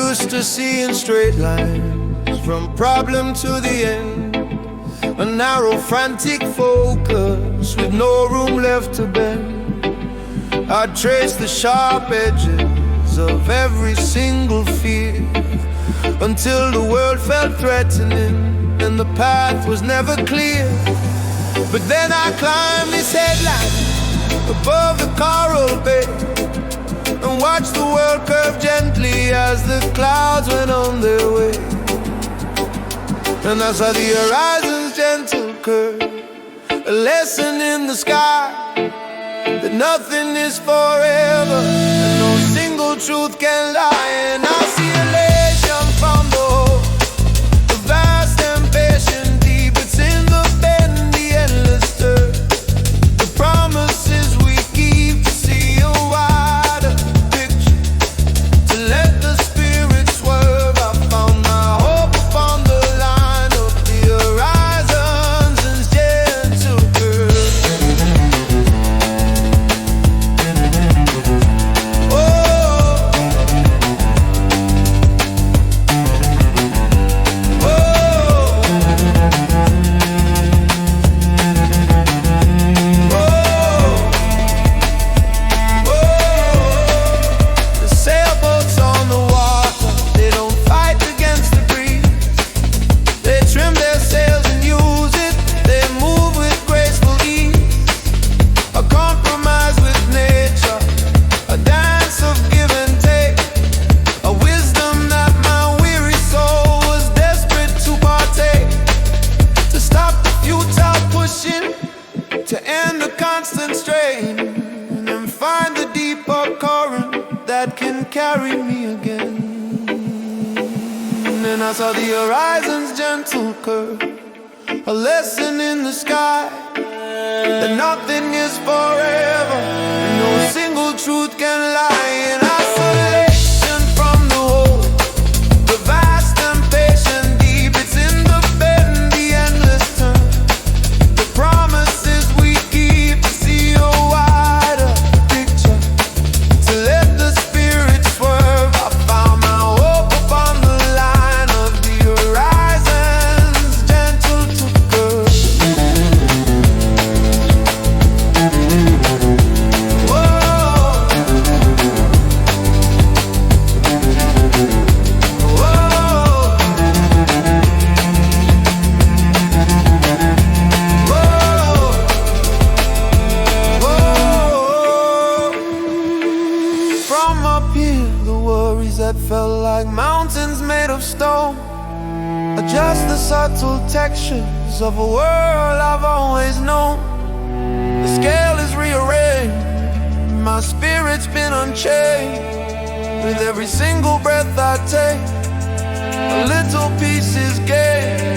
used to see in straight lines, from problem to the end. A narrow, frantic focus with no room left to bend. I'd trace the sharp edges of every single fear, until the world felt threatening and the path was never clear. But then I climbed this headline above the coral bay and watched the world curve gently as the clouds went on their way. And I saw the horizon's gentle curve, a lesson in the sky, that nothing is forever and no single truth can lie. And I see elation from the hope, the vast and patient deep. It's in the bend, the endless turn, the promises we keep to see a wider picture, to let the spirit swerve. I found my hope upon the line of the horizons and gentle curve. To end the constant strain and then find the deeper current that can carry me again. And I saw the horizon's gentle curve, a lesson in the sky, that nothing is forever and no single truth can lie. And isolation from the whole, the vast and patient deep. It's in the bend, the endless turn, the promises we keep to see a wider picture, to let the spirit swerve. I found my hope upon the line of the horizons, gentle to curve. From up here, the worries that felt like mountains made of stone are just the subtle textures of a world I've always known. The scale is rearranged, my spirit's been unchained. With every single breath I take, a little piece is gained.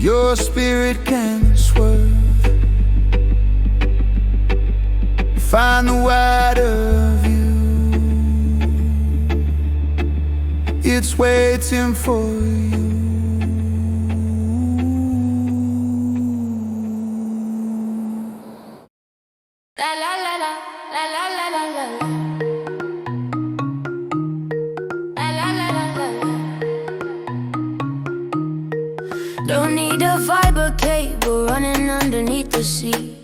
Your spirit can swerve, find the wider view. It's waiting for you. La la la la la la la la la. Don't need a fiber cable running underneath the sea.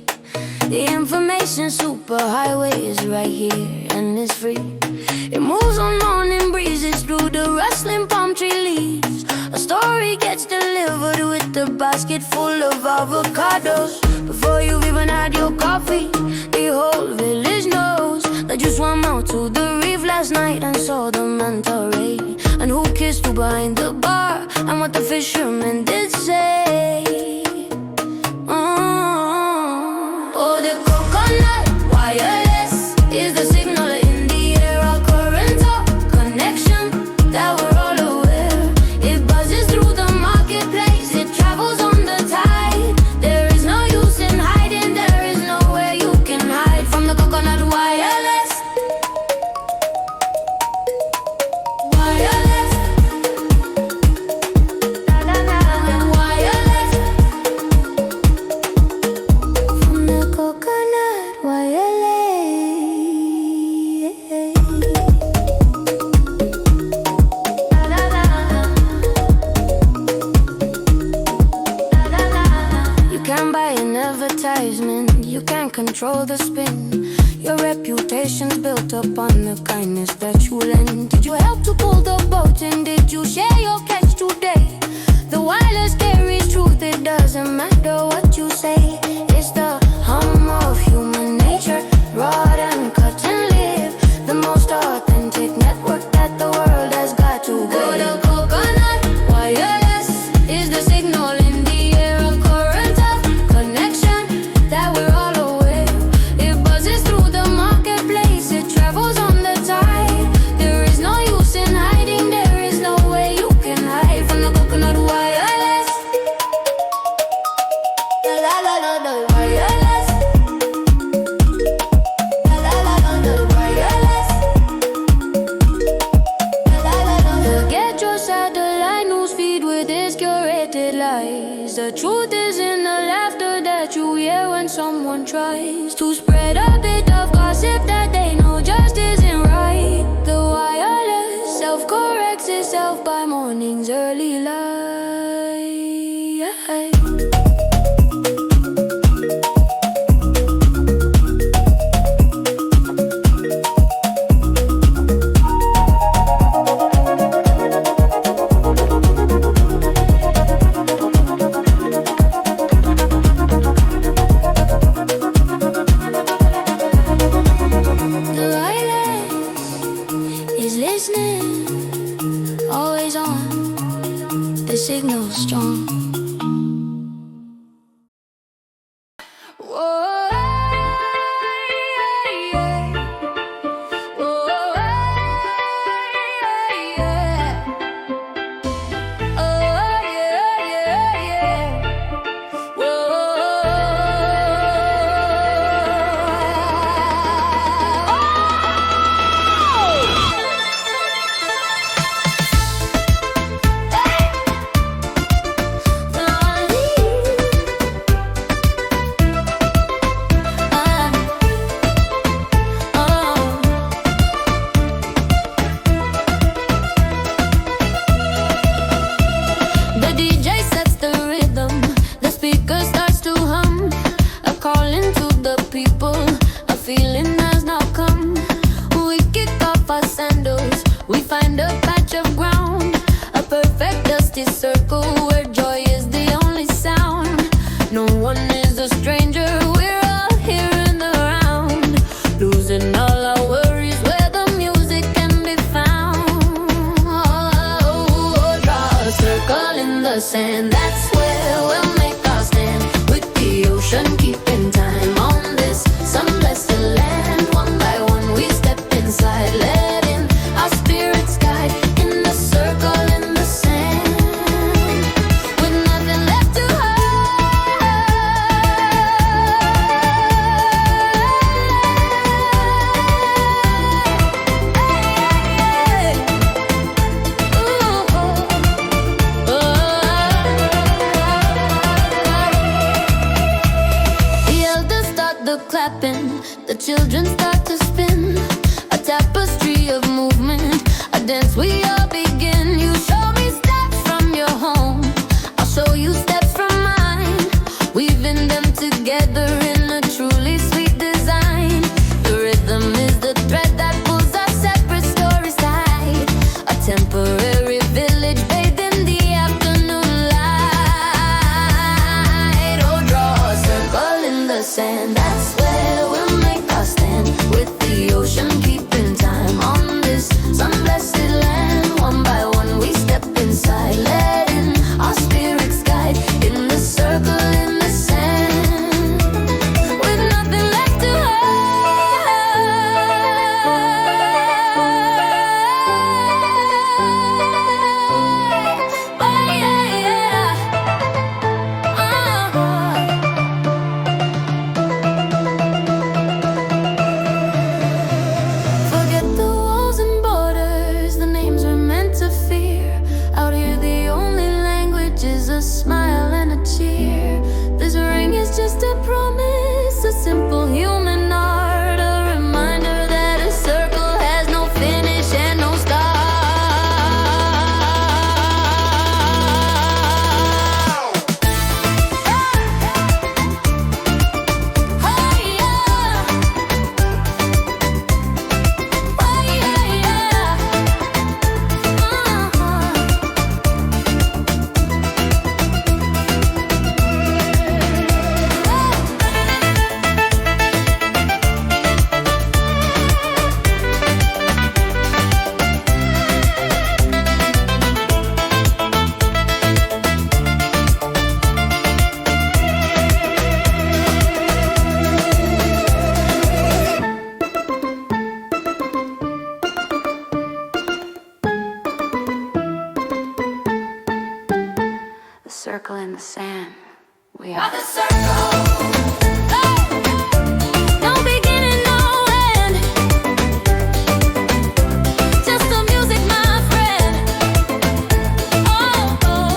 The information superhighway is right here and it's free. It moves on morning breezes through the rustling palm tree leaves. A story gets delivered with a basket full of avocados. before you've even had your coffee. The whole village knows that you swam out to the reef last night and saw the manta ray. And who kissed you behind the bar, and what the fishermen did say. Oh, the coconut wireless is the signal in the air, a current of connection that we're all aware. It buzzes through the marketplace, it travels on the tide. There is no use in hiding, there is nowhere you can hide from the coconut wireless. Wireless. Wireless. From the coconut wireless. You can't buy an advertisement, you can't control the spin. Your reputation's built up on the kindness that you lend. Did you help to pull the boat and did you share your catch today? The wireless carries truth, it doesn't matter what you say. It's the hum of human nature, rod and cut and live. The most authentic network that the world has got to go. The coconut wireless is the signal in the air, a current of connection that we're all aware. It buzzes through the marketplace, it travels on the tide. There is no use in hiding, there is no way you can hide from the coconut wireless. La la la la la wireless. La la la la la wireless. La la la la. Forget your satellite news feed with its curated lies. The truth is in the laughter that you hear when someone tries to spread a bit of gossip that they know just isn't right. The wireless self-corrects itself by morning's early light. The wireless is listening, always on, the signal's strong. Whoa, yeah. Whoa, yeah. Oh, yeah. The DJ sets the rhythm, the speaker starts to hum. A calling to the people, a feeling has now come. We kick off our sandals, we find a patch of ground, a perfect dusty circle where joy is the only sound. No one is a stranger, we're all here in the round, losing all our worries where the music can be found. Draw a circle in the sand, that's where we'll make our stand. With the ocean keeping time on this some blessed land. One by one we step inside, letting our spirits guide in the circle in the sand. With nothing left to hide. The elders start the clapping, the children start to spin. A tapestry of movement, a dance we all begin. You show me steps from your home, I'll show you steps from mine, weaving them together in a truly sweet design. The rhythm is the thread that pulls our separate stories tight. A temporary village bathed in the afternoon light. Oh, draw a circle in circle in the sand. We are the circle. No beginning, no end. Just the music, my friend. Oh, oh.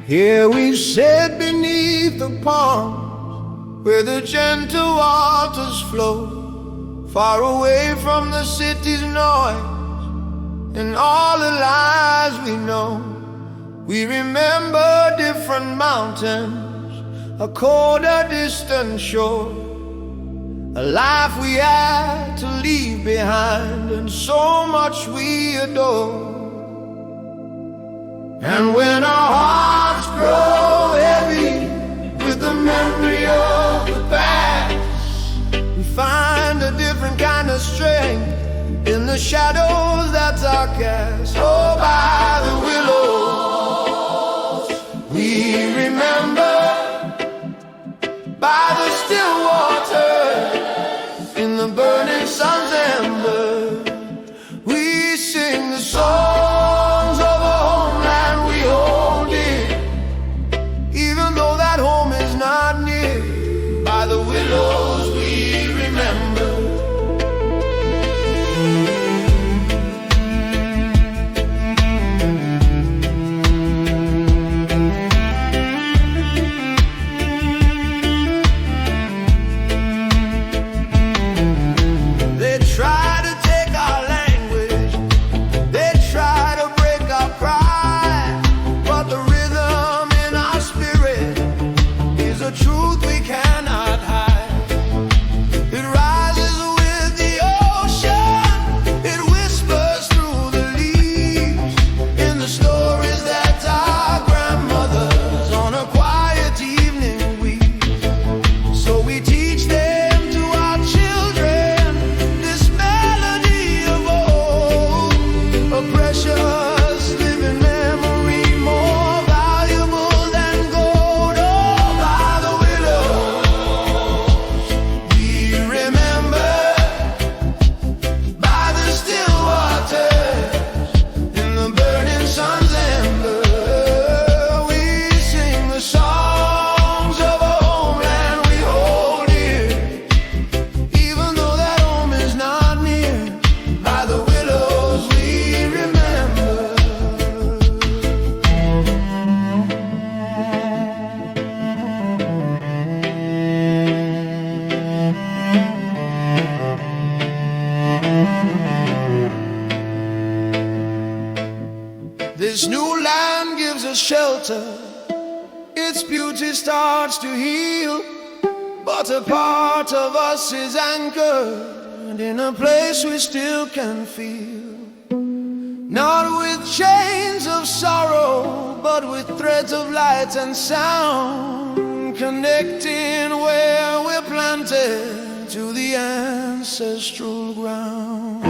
Here we sit beneath the palms, where the gentle waters flow, far away from the city's noise and all the lies we know. We remember different mountains, a colder distant shore, a life we had to leave behind, and so much we adore. And when our hearts grow heavy with the memory of the past, we find a different kind of strength in the shadows that are cast. Oh, by the willows we remember, by the still water in the burning sun's ember, we sing the songs of a homeland we hold dear, even though that home is not near. By the willows we remember. They try to take our language, they try to break our pride, but the rhythm in our spirit is a truth we cannot hide. It rises with the ocean, it whispers through the leaves, in the stories that our grandmothers on a quiet evening weave. So we teach them to our children this melody of old, a precious living memory more valuable than gold. Oh, by the willows we remember, by the still waters in the burning sun's ember, we sing the songs of a homeland we hold dear, even though that home is not near. By the willows we remember. This new land gives us shelter, its beauty starts to heal, but a part of us is anchored in a place we still can feel. Not with chains of sorrow, but with threads of light and sound, connecting where we're planted to the ancestral ground.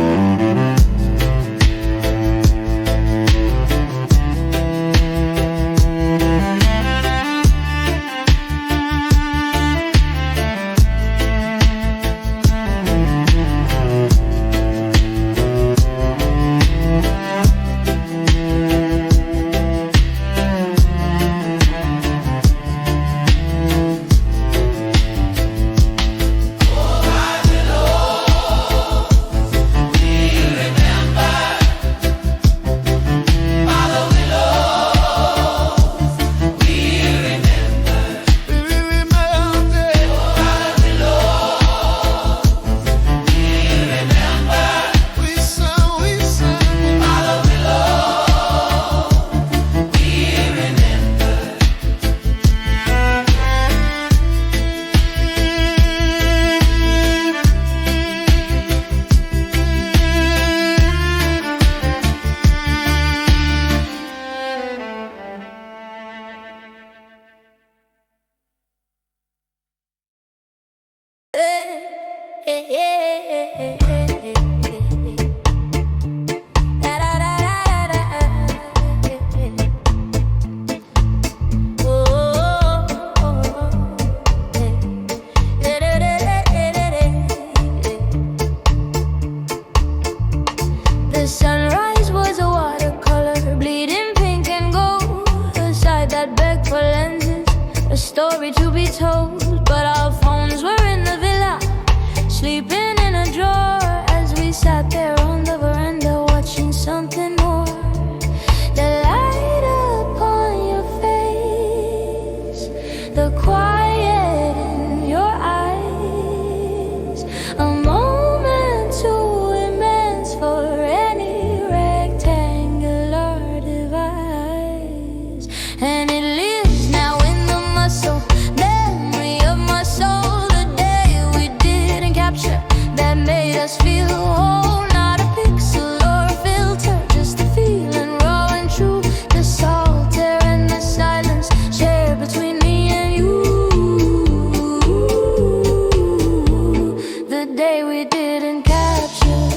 The sunrise was a watercolor, bleeding pink and gold. A sight that begged for lenses, a story to be told. But our phones were in the villa, sleeping in a drawer, as we sat there on the veranda watching something more. The light upon your face, the quiet in your eyes, a moment too immense for any rectangular device. And it lives now in the muscle memory of my soul. The day we didn't capture that made us feel whole. Not a pixel or a filter, just a feeling raw and true. The solitaire and the silence shared between me and you. The day we didn't capture.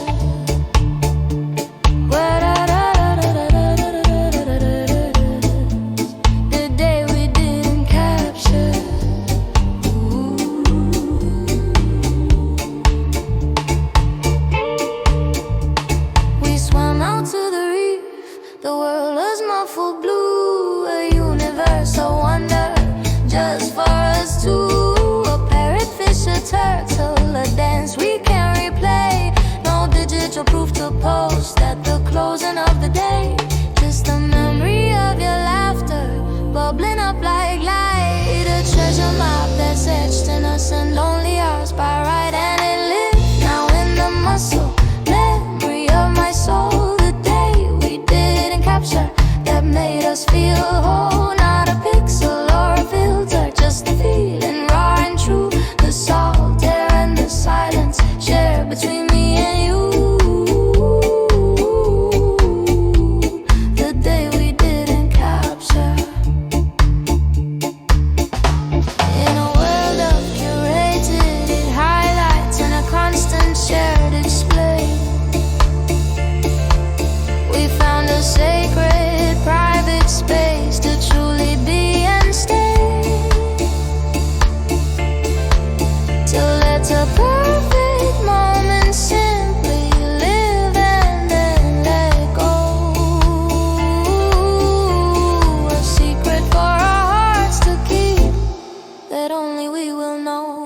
The day we didn't capture. We swam out to the reef, the world was muffled blue. A universal wonder just for us two. A parrotfish, a turtle, a dance we can't replay. No digital proof to post at the closing of the day. Just the memory of your laughter, bubbling up like light. A treasure map that's etched in us and only ours by right. And it lives now in the muscle memory of my soul. The day we didn't capture that made us feel whole. Not a pixel or a filter, just a feeling raw and true. The solitaire and the silence shared between me and you. The day we didn't capture. In a world of curated highlights and a constant shared display, we found a sacred private space to truly be and stay. To let a perfect moment simply live and then let go. A secret for our hearts to keep that only we will know.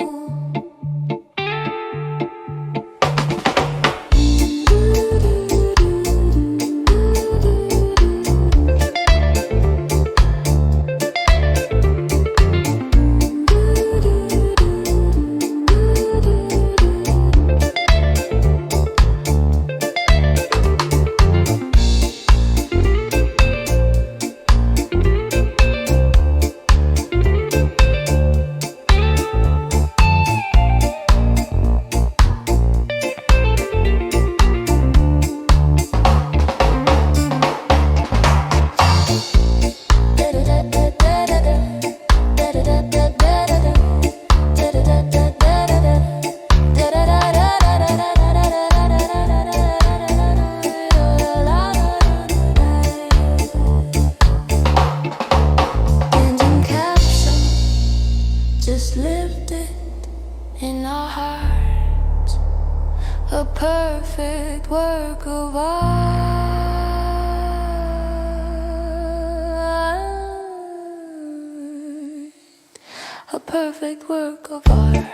Didn't capture, just lived it in our hearts. A perfect work of art. A perfect work of art.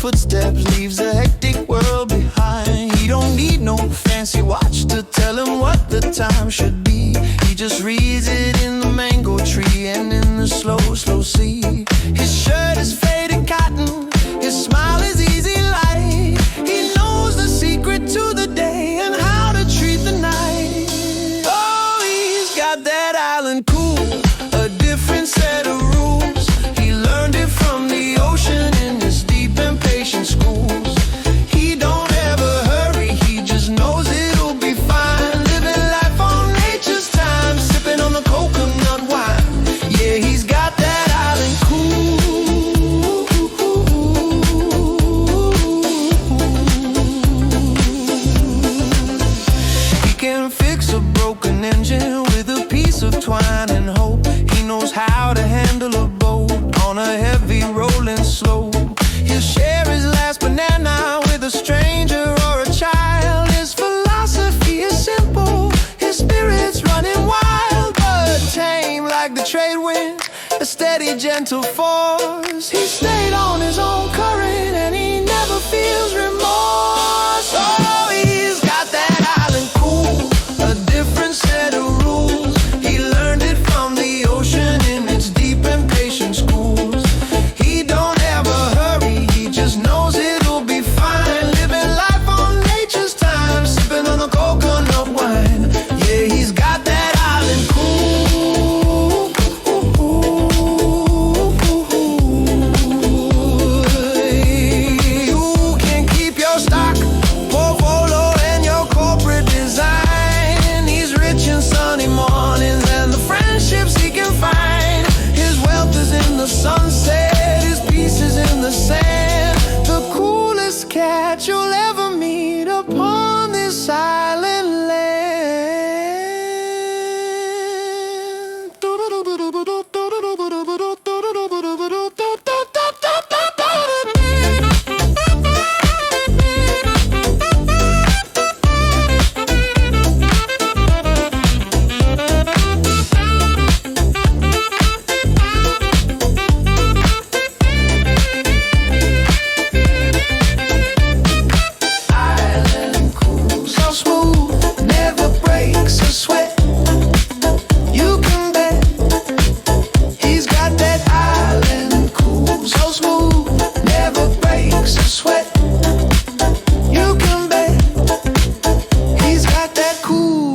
Footsteps leaves a hectic world behind. He don't need no fancy watch to tell him what the time should be. He just reads it in the mango tree and in the slow handle a boat on a heavy rolling slope. He'll share his last banana with a stranger or a child. His philosophy is simple, his spirit's running wild, but tame like the trade wind, a steady, gentle force. He stayed on his own current and he never feels remorse. Oh, he's got that island cool, a different set of rules. He learned it from the ocean in its deep and patient schools. He don't ever hurry, he just knows it'll be fine. Living life on nature's time, sipping on the coconut wine. Yeah, he's got that island cool. You can keep your stock, portfolio, and your corporate design. He's rich in sunny mornings and the friendships he can find. His wealth is in the sunset, his peace is in the sand. The coolest cat you'll ever meet upon this island land. Island cool, so smooth, never breaks a sweat. You can bet he's got that island cool, so smooth, never breaks a sweat. You can bet he's got that cool.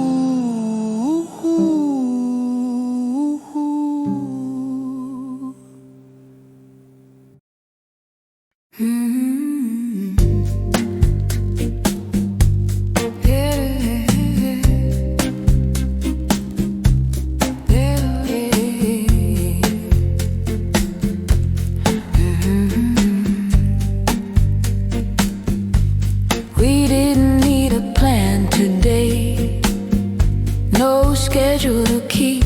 We didn't need a plan today, no schedule to keep,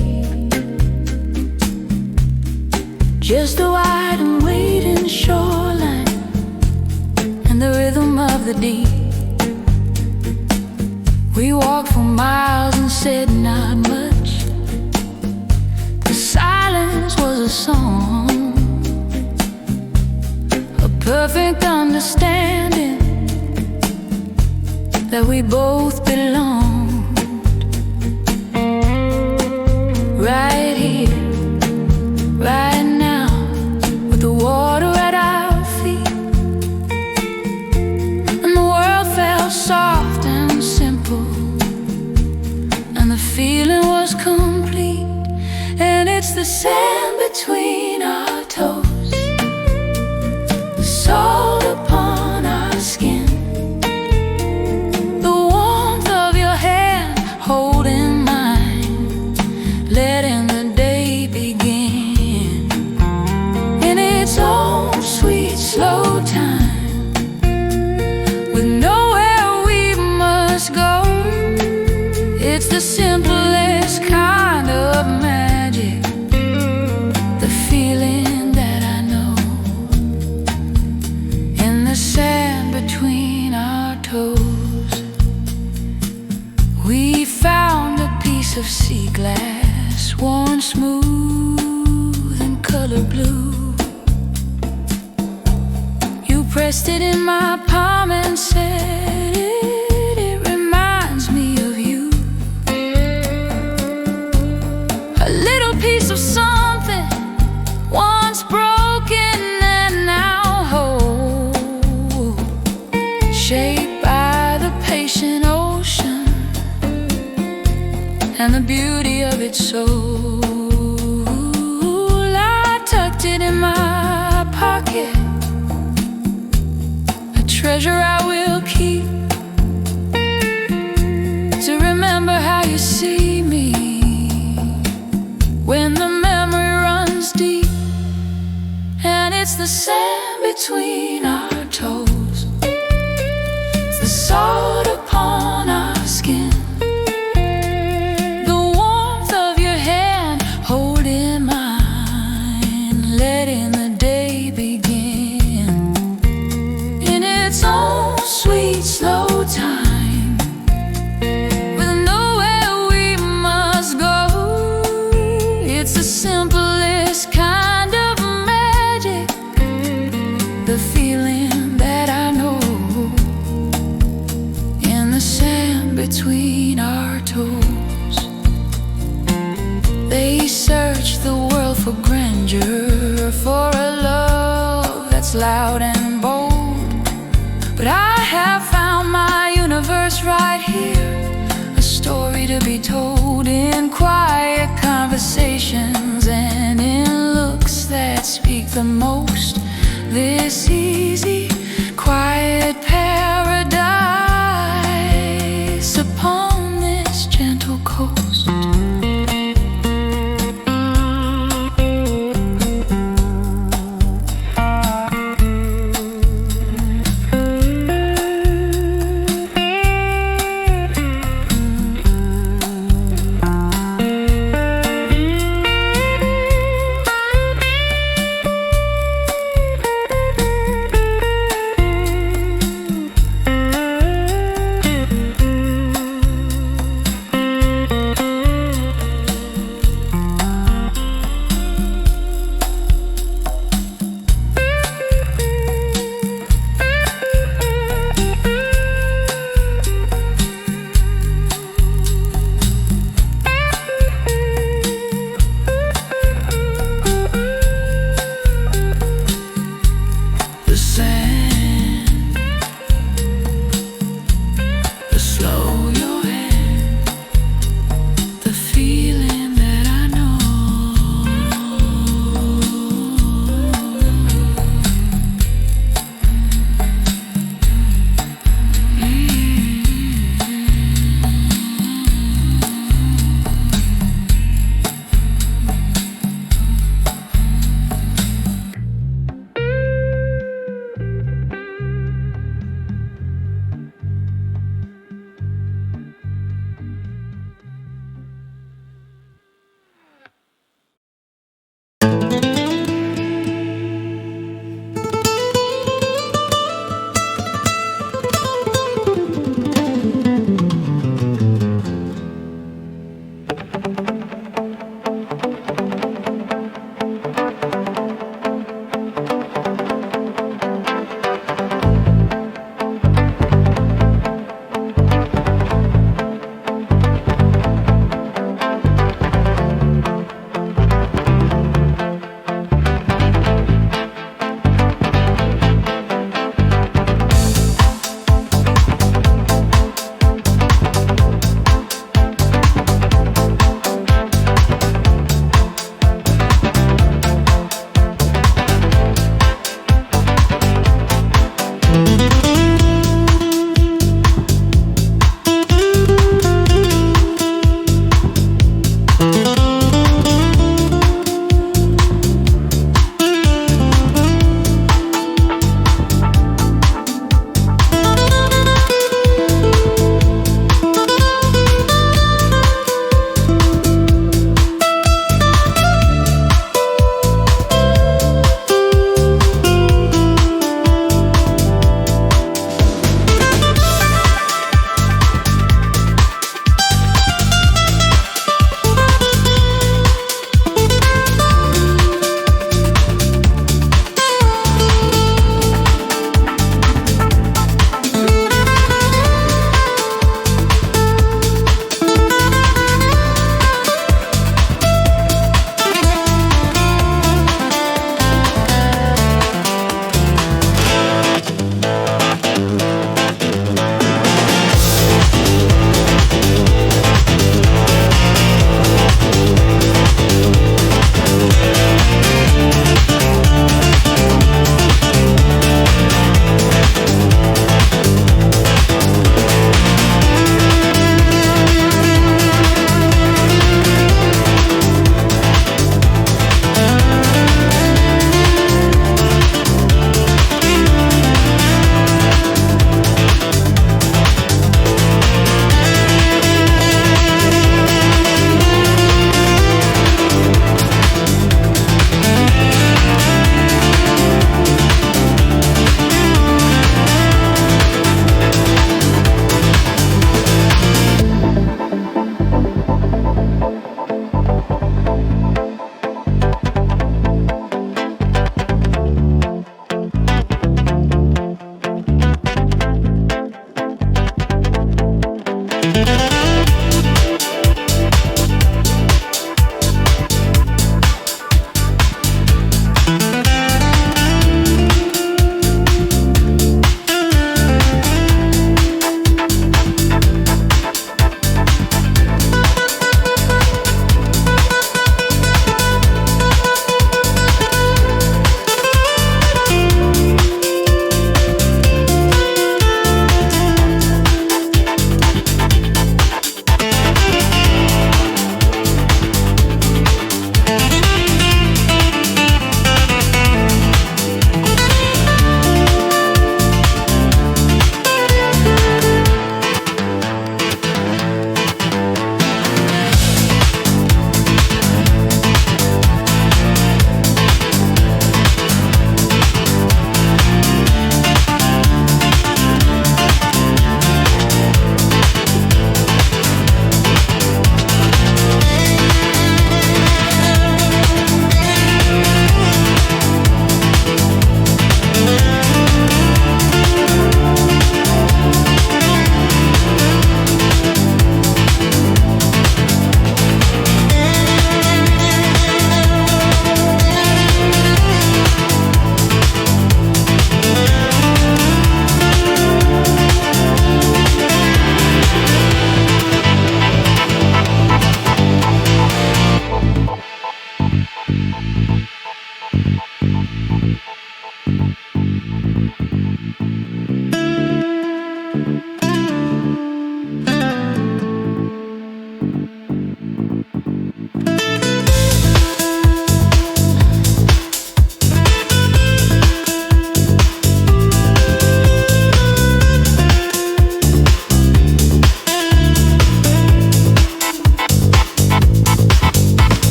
just a wide and waiting shoreline and the rhythm of the deep. We walked for miles and said not much. The silence was a song, a perfect understanding that we both belonged. Right here, right now, with the water at our feet, and the world felt soft and simple, and the feeling was complete. And it's the sand between our toes, the salt upon our skin, the warmth of your hand holding mine, letting the day begin in its own sweet slow time, with nowhere we must go. It's the simplest kind of magic, the feeling that I know, in the sand between our toes. We found a piece of sea glass, worn smooth and color blue. You pressed it in my palm and said, it reminds me of you. A little piece of something once broken and now whole, shaped by the patient ocean and the beauty of its soul. I tucked it in my pocket, a treasure I will keep, to remember how you see me when the memory runs deep. And it's the sand between our toes, it's the salt upon our skin, the warmth of your hand holding mine, letting the day begin in its own sweet, slow time, with nowhere we must go. It's the simplest kind of magic, the feeling that I know in the sand between our toes. They search the world for grandeur, for a love that's loud and bold. But I have found my universe right here, a story to be told in quiet conversations and in looks that speak the most. This easy, quiet paradise upon this gentle coast.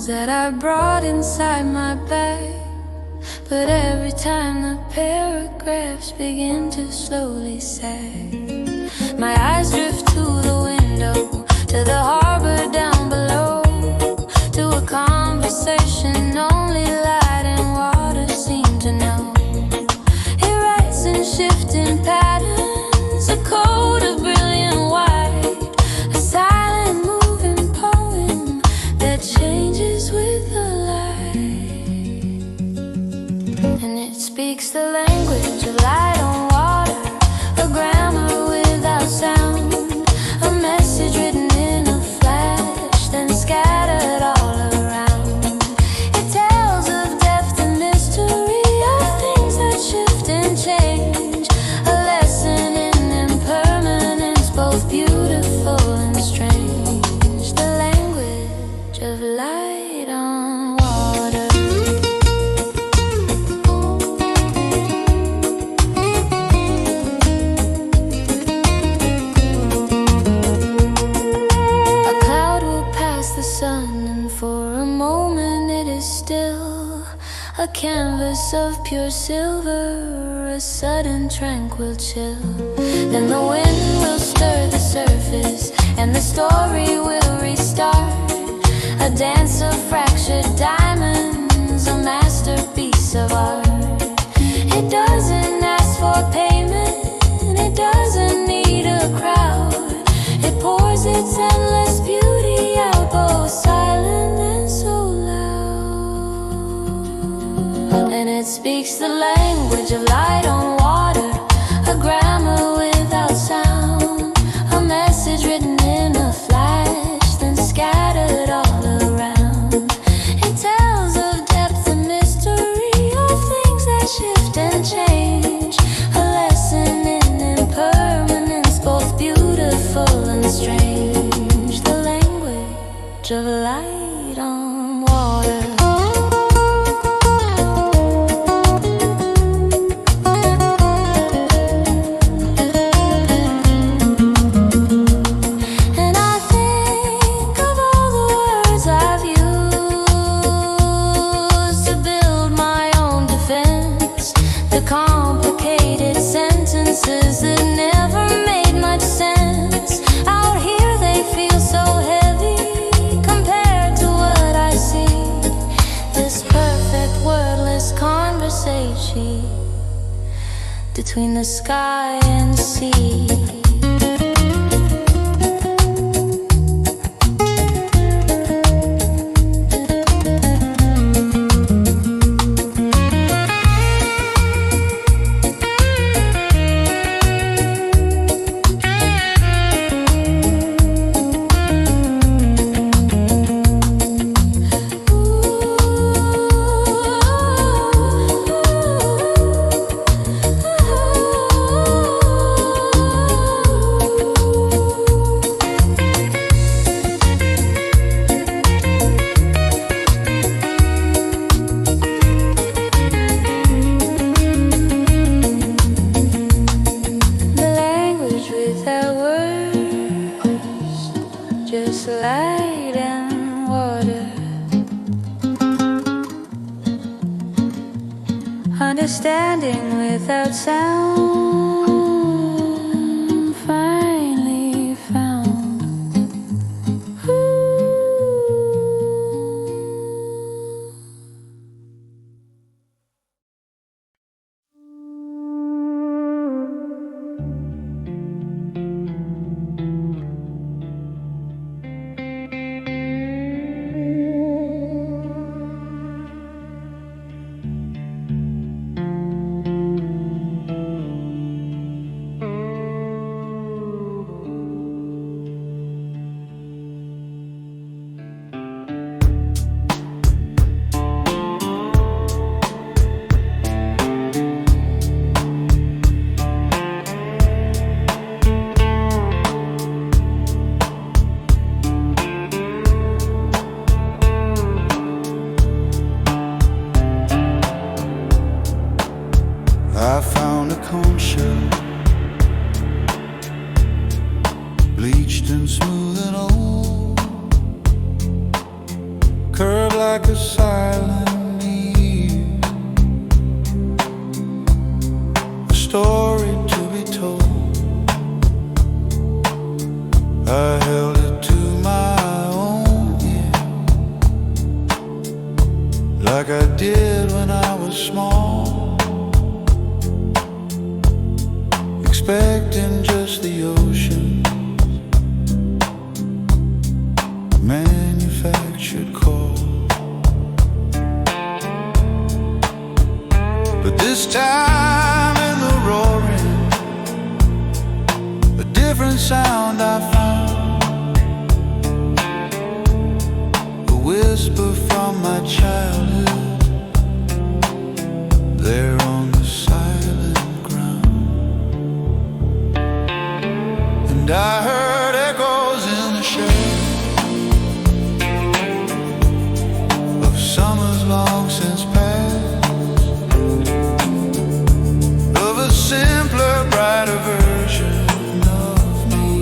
that I brought inside my bag. But every time the paragraphs begin to slowly sag, my eyes drift to the window, to the harbor down below, to a conversation only light and water seem to know. It writes in shifting patterns, a code of brilliant white, a silent moving poem that changes with the light. And it speaks the language of light on water, a grammar without sound, a message written in a flash, then scattered all around. It tells of depth and mystery, of things that shift and change, a lesson in impermanence, both beautiful and strange. The language of light on water. A cloud will pass the sun, and for a moment it is still, a canvas of pure silver, a sudden tranquil chill. Then the wind will stir the surface, and the story will restart, a dance of fractured diamonds, a masterpiece of art. It doesn't ask for payment, it doesn't need a crowd. It pours its endless beauty out, both silent and so loud. And it speaks the language of light on water, a grammar without sound, a message written in a flash, then scattered all around. It tells of depth and mystery, of things that shift and change, a lesson in impermanence, both beautiful and strange. The language of light on water. And I think of all the words I've used to build my own defense, the complicated sentences that never made much sense. Out here they feel so heavy compared to what I see, this perfect wordless conversation between the sky and sea. The language without words, just light and water. Understanding without sound, finally found. I found a cone shell, bleached and smooth and old, curved like a silent need, a story to be told. I held it to my own ear, like I did when I was small, expecting just the ocean, manufactured call. But this time in the roaring, a different sound I found, a whisper from my childhood, there on the silent ground. And I heard echoes in the shade of summers long since past, of a simpler, brighter version of me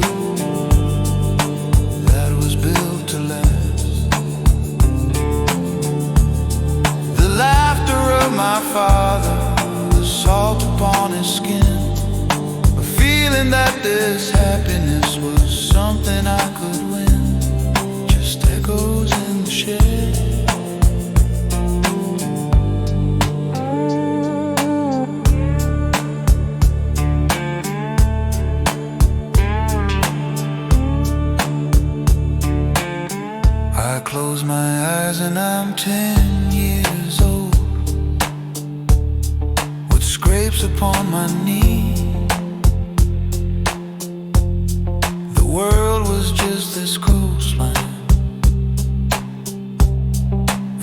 that was built to last. The laughter of my father, the salt upon his skin, a feeling that this happiness was something I could win, just echoes in the shed. I close my eyes and I'm 10 years old, with scrapes upon my knee. The world was just this coastline,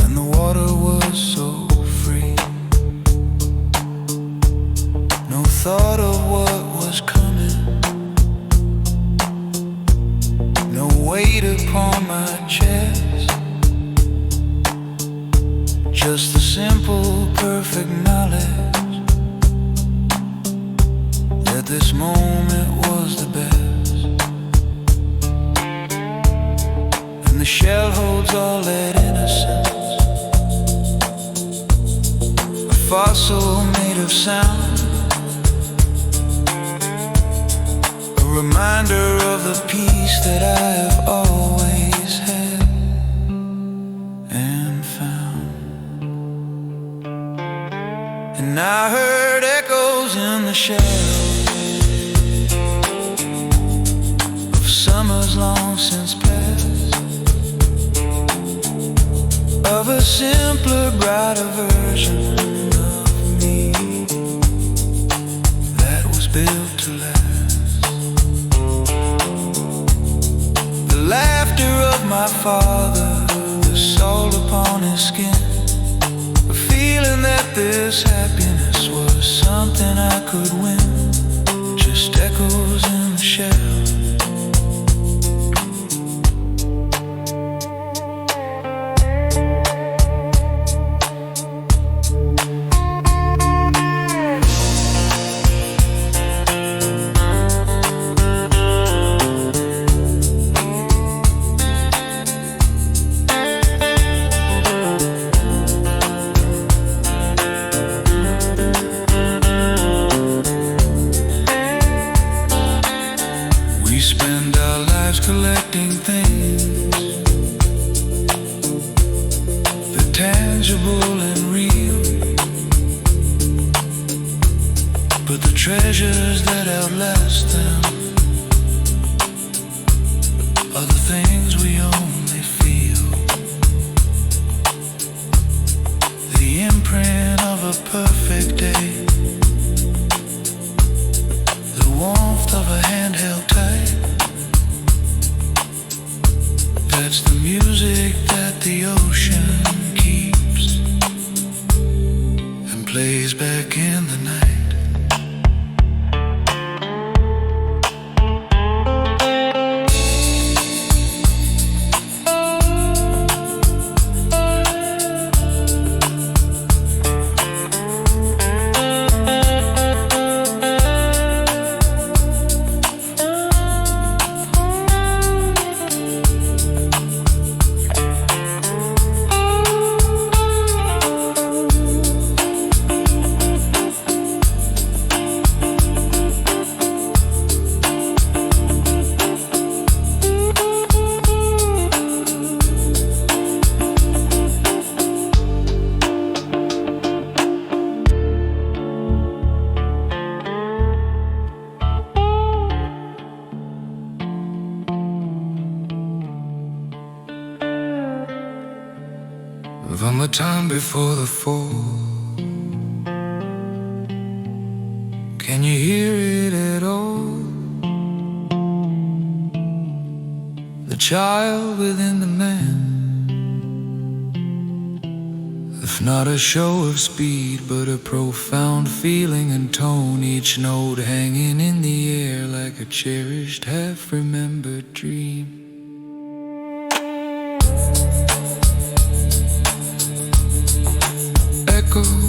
and the water was so free. No thought of what was coming, no weight upon my chest, just the simple, perfect knowledge that this moment was the best. And the shell holds all that innocence, a fossil made of sound, a reminder of the peace that I have always had and found. And I heard echoes in the shadows of summers long since past, of a simpler, brighter version of me that was built to last. The laughter of my father, the salt upon his skin, a feeling that this happiness was something I could win, just echoes in the shell. Collecting things, the tangible and real, but the treasures that outlast them are the things we only feel. The imprint of a perfect day, the warmth of a hand held tight, that's the music that the ocean keeps and plays back in the night. from the time before the fall. Can you hear it at all? The child within the man. If not a show of speed, but a profound feeling and tone, each note hanging in the air like a cherished, half-remembered dream. Echoes